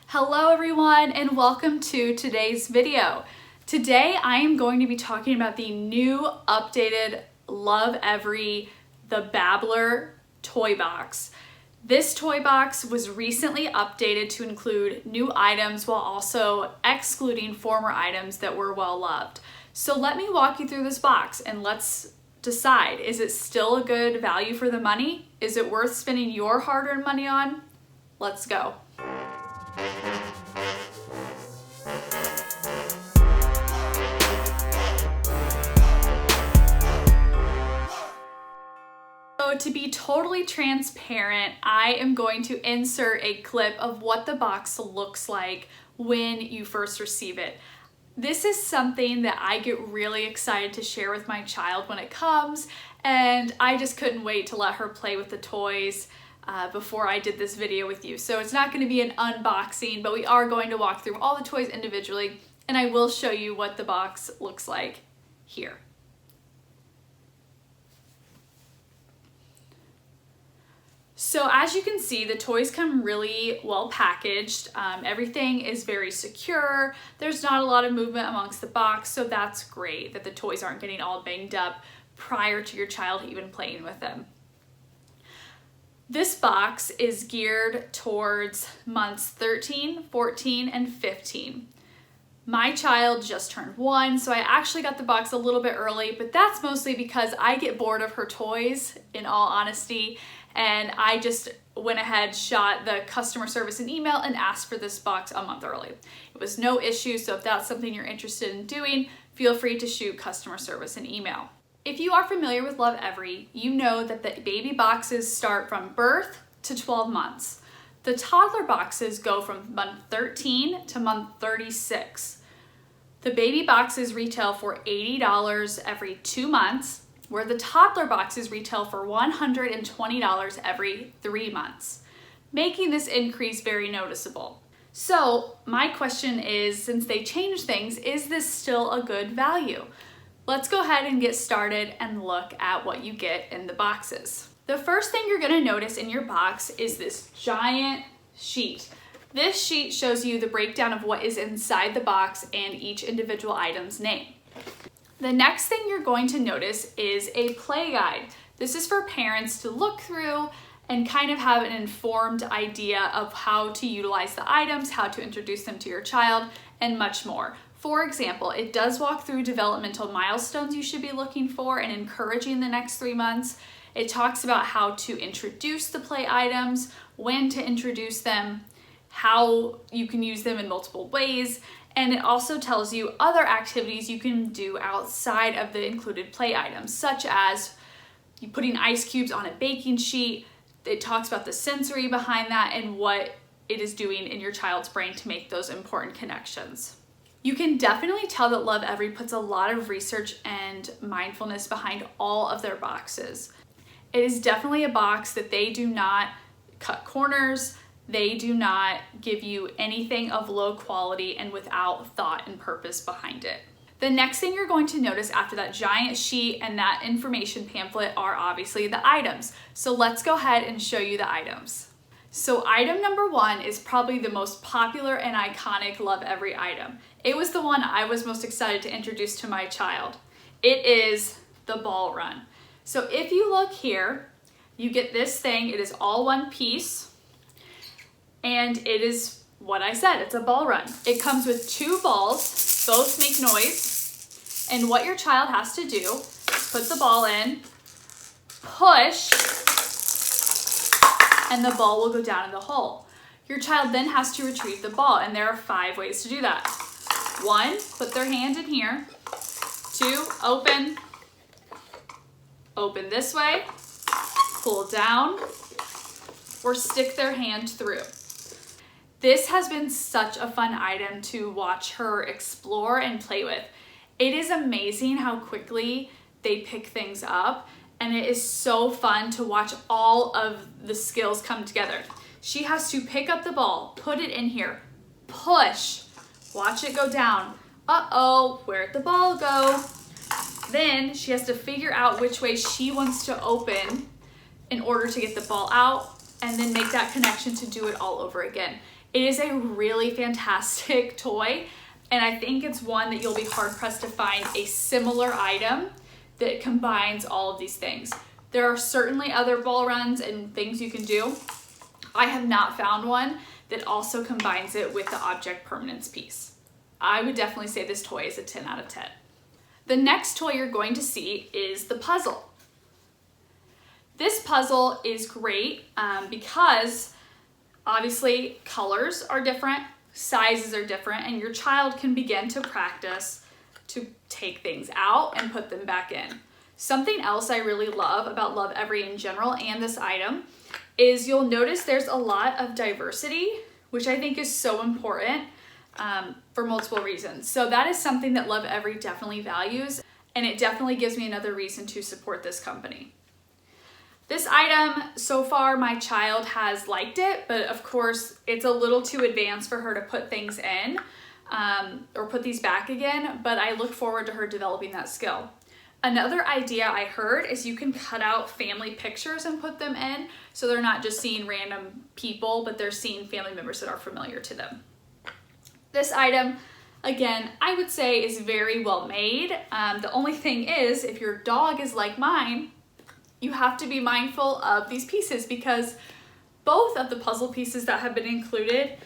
Hello everyone and welcome to today's video. Today I am going to be talking about the new updated Lovevery the Babbler toy box. This toy box was recently updated to include new items while also excluding former items that were well loved. So let me walk you through this box and let's decide, is it still a good value for the money? Is it worth spending your hard-earned money on? Let's go. So to be totally transparent, I am going to insert a clip of what the box looks like when you first receive it. This is something that I get really excited to share with my child when it comes, and I just couldn't wait to let her play with the toys before I did this video with you. So it's not going to be an unboxing, but we are going to walk through all the toys individually, and I will show you what the box looks like here. So as you can see, the toys come really well packaged. Everything is very secure. There's not a lot of movement amongst the box, so that's great that the toys aren't getting all banged up prior to your child even playing with them. This box is geared towards months 13, 14, and 15. My child just turned 1, so I actually got the box a little bit early, but that's mostly because I get bored of her toys, in all honesty, and I just went ahead, shot the customer service an email, and asked for this box a month early. It was no issue, so if that's something you're interested in doing, feel free to shoot customer service an email. If you are familiar with Lovevery, you know that the baby boxes start from birth to 12 months. The toddler boxes go from month 13 to month 36. The baby boxes retail for $80 every 2 months, where the toddler boxes retail for $120 every 3 months, making this increase very noticeable. So my question is, since they changed things, is this still a good value? Let's go ahead and get started and look at what you get in the boxes. The first thing you're going to notice in your box is this giant sheet. This sheet shows you the breakdown of what is inside the box and each individual item's name. The next thing you're going to notice is a play guide. This is for parents to look through and kind of have an informed idea of how to utilize the items, how to introduce them to your child, and much more. For example, it does walk through developmental milestones you should be looking for and encouraging the next 3 months. It talks about how to introduce the play items, when to introduce them, how you can use them in multiple ways, and it also tells you other activities you can do outside of the included play items, such as you putting ice cubes on a baking sheet. It talks about the sensory behind that and what it is doing in your child's brain to make those important connections. You can definitely tell that Lovevery puts a lot of research and mindfulness behind all of their boxes. It is definitely a box that they do not cut corners. They do not give you anything of low quality and without thought and purpose behind it. The next thing you're going to notice after that giant sheet and that information pamphlet are obviously the items. So let's go ahead and show you the items. So item number 1 is probably the most popular and iconic Lovevery item. It was the one I was most excited to introduce to my child. It is the ball run. So if you look here, you get this thing. It is all one piece. And it is what I said, it's a ball run. It comes with 2 balls, both make noise. And what your child has to do, put the ball in, push, and the ball will go down in the hole. Your child then has to retrieve the ball, and there are 5 ways to do that. 1, put their hand in here. 2, open this way, pull down, or stick their hand through. This has been such a fun item to watch her explore and play with. It is amazing how quickly they pick things up, and it is so fun to watch all of the skills come together. She has to pick up the ball, put it in here, push, watch it go down. Uh-oh, where'd the ball go? Then she has to figure out which way she wants to open in order to get the ball out, and then make that connection to do it all over again. It is a really fantastic toy, and I think it's one that you'll be hard-pressed to find a similar item that combines all of these things. There are certainly other ball runs and things you can do. I have not found one that also combines it with the object permanence piece. I would definitely say this toy is a 10 out of 10. The next toy you're going to see is the puzzle. This puzzle is great because obviously colors are different, sizes are different, and your child can begin to practice to take things out and put them back in. Something else I really love about Lovevery in general and this item is you'll notice there's a lot of diversity, which I think is so important for multiple reasons. So that is something that Lovevery definitely values, and it definitely gives me another reason to support this company. This item, so far my child has liked it, but of course it's a little too advanced for her to put things in or put these back again, but I look forward to her developing that skill. Another idea I heard is you can cut out family pictures and put them in, so they're not just seeing random people, but they're seeing family members that are familiar to them. This item, again, I would say is very well made. The only thing is, if your dog is like mine, you have to be mindful of these pieces because both of the puzzle pieces that have been included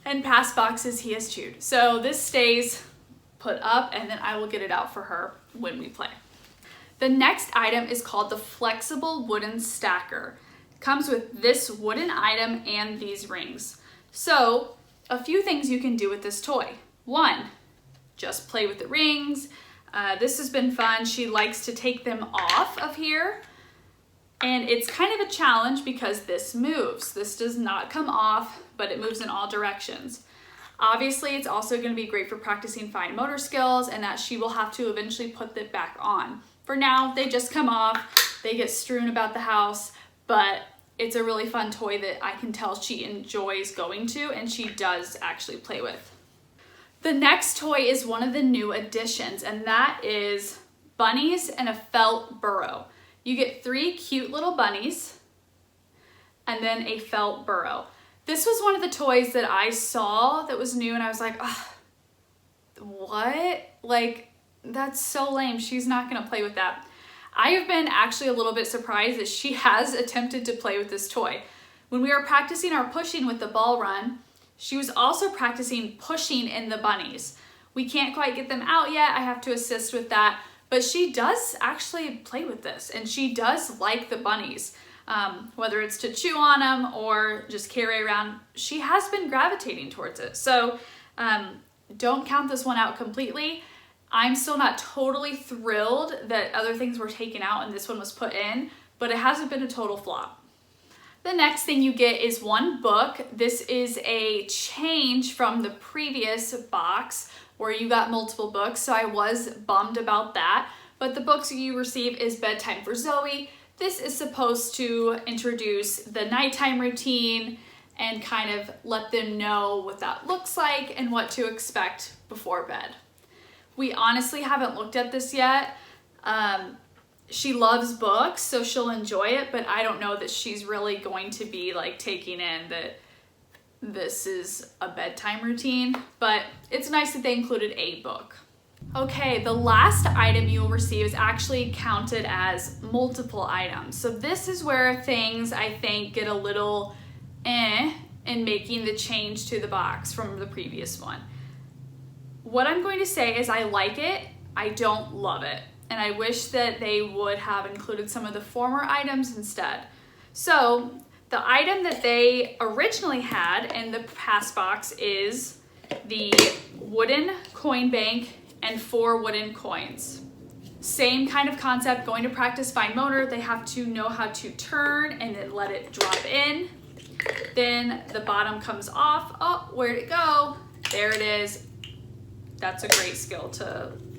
in past boxes he has chewed. So this stays put up and then I will get it out for her when we play. The next item is called the flexible wooden stacker. It comes with this wooden item and these rings. So a few things you can do with this toy. One, just play with the rings. This has been fun. She likes to take them off of here. And it's kind of a challenge because this moves. This does not come off, but it moves in all directions. Obviously, it's also going to be great for practicing fine motor skills and that she will have to eventually put it back on. For now, they just come off, they get strewn about the house, but it's a really fun toy that I can tell she enjoys going to and she does actually play with. The next toy is one of the new additions, and that is Bunnies and a felt burrow. You get 3 cute little bunnies and then a felt burrow. This was one of the toys that I saw that was new and I was like, oh, what? Like, that's so lame. She's not gonna play with that. I have been actually a little bit surprised that she has attempted to play with this toy. When we were practicing our pushing with the ball run, she was also practicing pushing in the bunnies. We can't quite get them out yet. I have to assist with that. But she does actually play with this and she does like the bunnies. Whether it's to chew on them or just carry around, she has been gravitating towards it. So don't count this one out completely. I'm still not totally thrilled that other things were taken out and this one was put in, but it hasn't been a total flop. The next thing you get is one book. This is a change from the previous box where you got multiple books, so I was bummed about that. But the books you receive is Bedtime for Zoe. This is supposed to introduce the nighttime routine and kind of let them know what that looks like and what to expect before bed. We honestly haven't looked at this yet. She loves books, so she'll enjoy it, but I don't know that she's really going to be like taking in that this is a bedtime routine, but it's nice that they included a book. Okay, the last item you will receive is actually counted as multiple items. So this is where things I think get a little in making the change to the box from the previous one. What I'm going to say is I like it, I don't love it, and I wish that they would have included some of the former items instead. So the item that they originally had in the past box is the wooden coin bank and 4 wooden coins. Same kind of concept, going to practice fine motor. They have to know how to turn and then let it drop in. Then the bottom comes off. Oh, where'd it go? There it is. That's a great skill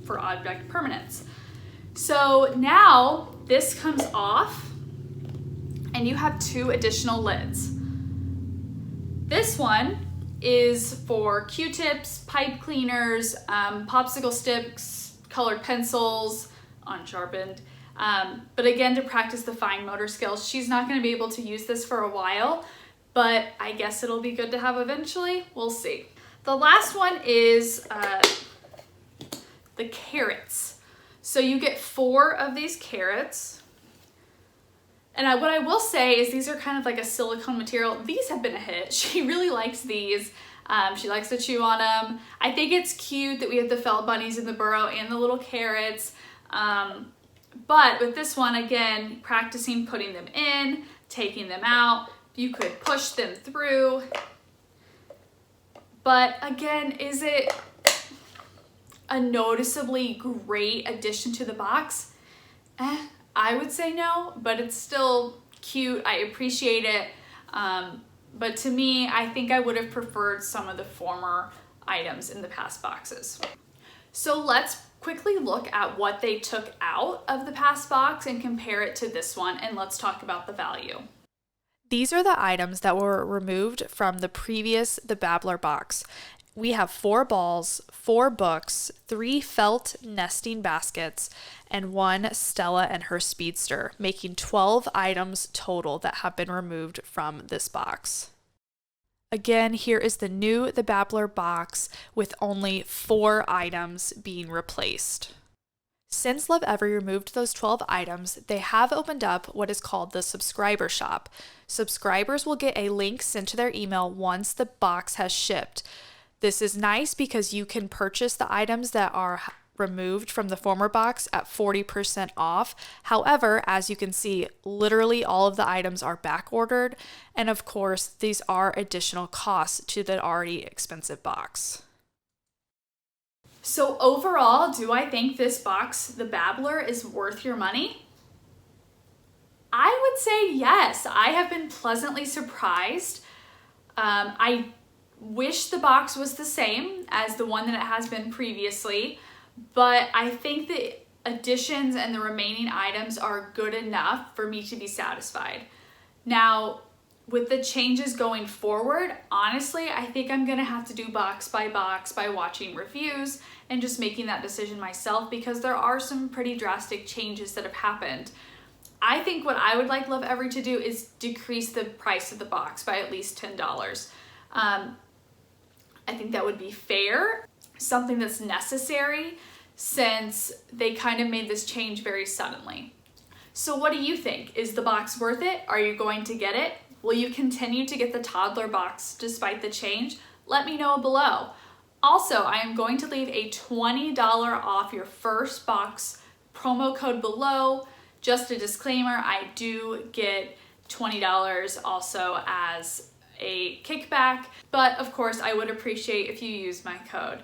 for object permanence. So now this comes off and you have 2 additional lids. This one is for Q-tips, pipe cleaners, popsicle sticks, colored pencils, unsharpened. But again, to practice the fine motor skills. She's not going to be able to use this for a while, but I guess it'll be good to have eventually. We'll see. The last one is the carrots. So you get 4 of these carrots. And what I will say is these are kind of like a silicone material. These have been a hit. She really likes these. She likes to chew on them. I think it's cute that we have the felt bunnies in the burrow and the little carrots. But with this one, again, practicing putting them in, taking them out. You could push them through. But again, is it a noticeably great addition to the box? I would say no, but it's still cute. I appreciate it. But to me, I think I would have preferred some of the former items in the past boxes. So let's quickly look at what they took out of the past box and compare it to this one, and let's talk about the value. These are the items that were removed from the Babbler box. We have 4 balls, 4 books, 3 felt nesting baskets, and 1 Stella and her speedster, making 12 items total that have been removed from this box. Again, here is the Babbler box with only 4 items being replaced. Since Lovevery removed those 12 items, they have opened up what is called the subscriber shop. Subscribers will get a link sent to their email once the box has shipped. This is nice because you can purchase the items that are removed from the former box at 40% off. However, as you can see, literally all of the items are back ordered. And of course, these are additional costs to the already expensive box. So overall, do I think this box, the Babbler, is worth your money? I would say yes. I have been pleasantly surprised. I wish the box was the same as the one that it has been previously, but I think the additions and the remaining items are good enough for me to be satisfied. Now, with the changes going forward, honestly, I think I'm gonna have to do box by watching reviews and just making that decision myself, because there are some pretty drastic changes that have happened. I think what I would like Lovevery to do is decrease the price of the box by at least $10. I think that would be fair, something that's necessary, since they kind of made this change very suddenly. So what do you think? Is the box worth it? Are you going to get it? Will you continue to get the toddler box despite the change? Let me know below. Also, I am going to leave a $20 off your first box promo code below. Just a disclaimer, I do get $20 also as a kickback, but of course I would appreciate if you use my code.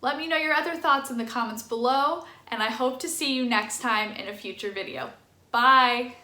Let me know your other thoughts in the comments below, and I hope to see you next time in a future video. Bye!